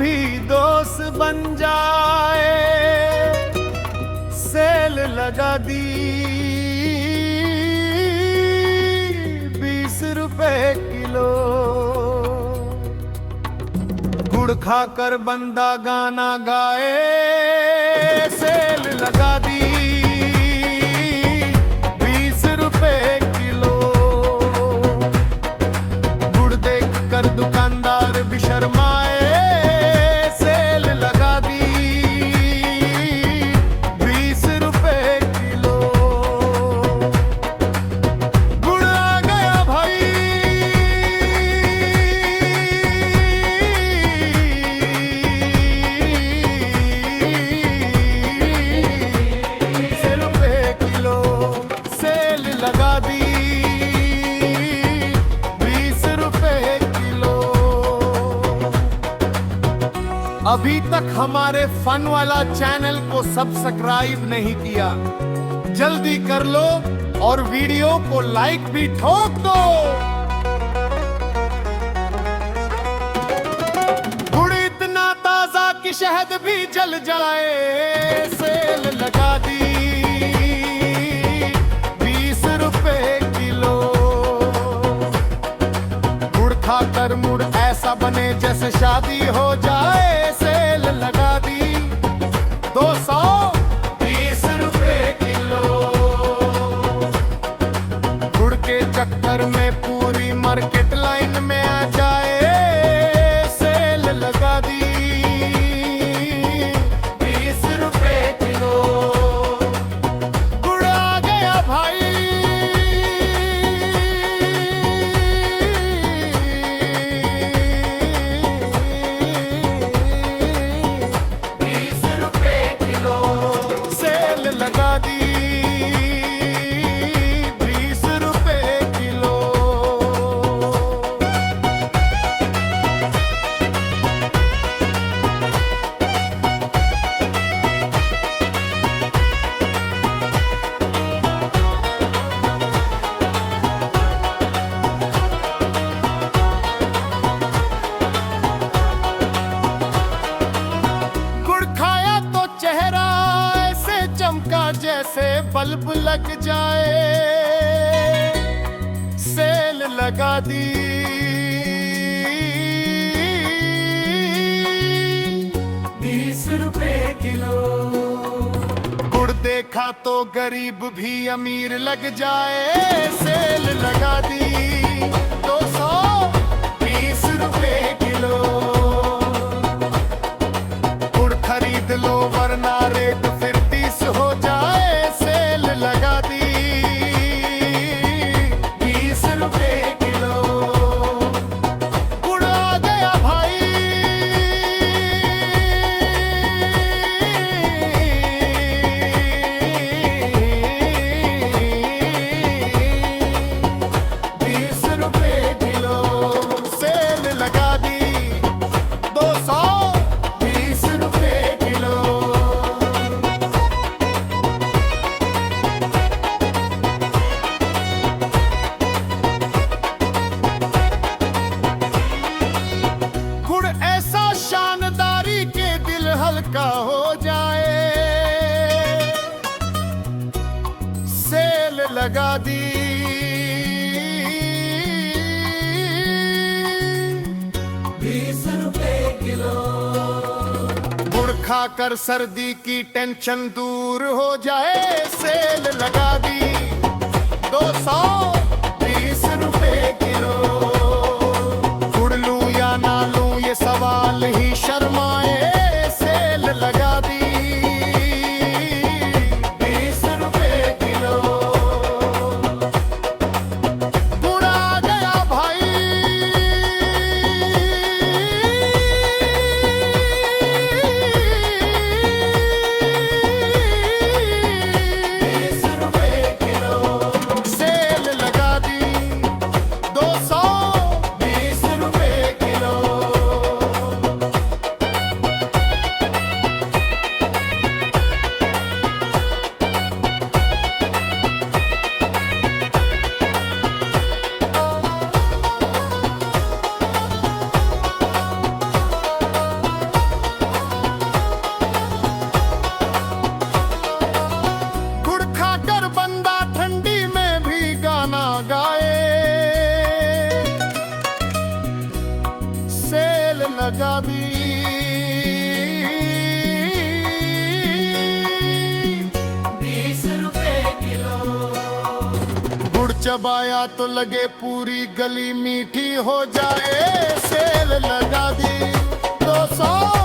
भी दोस्त बन जाए, सेल लगा दी 20 रुपए किलो। गुड़ खाकर बंदा गाना गाए, सेल लगा दी 20 रुपए किलो। गुड़ देख कर दुकानदार भी शर्माए, सेल लगा दी 20 रुपए किलो। गुड़ आ गया भाई, लगा दी 20 रुपए किलो। अभी तक हमारे फन वाला चैनल को सब्सक्राइब नहीं किया, जल्दी कर लो और वीडियो को लाइक भी ठोक दो। गुड़ इतना ताजा कि शहद भी जल जाए, सेल लगा दी 20 रुपए किलो। गुड़ खाकर मुड़ ऐसा बने जैसे शादी हो जाए, सेल लगा दी 220 रुपए किलो। गुड़ के चक्कर में पूरी मार्केट लाइन में आ जाए, सेल लगा दी 20 रुपए किलो। गुड़ आ गया भाई, लगा दी 20 रुपए किलो। गुड़ खाया तो चेहरा चमका जैसे बल्ब लग जाए, सेल लगा दी 20 रुपए किलो। गुड़ देखा तो गरीब भी अमीर लग जाए, सेल लगा दी 220 रुपए किलो। गुड़ खरीद लो वरना रेट फिर हो जाए, सेल लगा दी 20 रुपए किलो। गुड़ आ गया भाई, सेल लगा दी 220 रुपए किलो। गुड़ ऐसा शानदारी के दिल हल्का हो जाए, सेल लगा दी 20 रुपए किलो। गुड़ खाकर सर्दी की टेंशन दूर हो जाए, सेल लगा दी 220 रुपए किलो। गुड़ लूं या ना लूं ये सवाल ही शर्माए, सेल लगा दी 20 रुपए किलो। गुड़ आ गया भाई, सेल लगा दी 200 चबाया तो लगे पूरी गली मीठी हो जाए। सेल लगा दी 200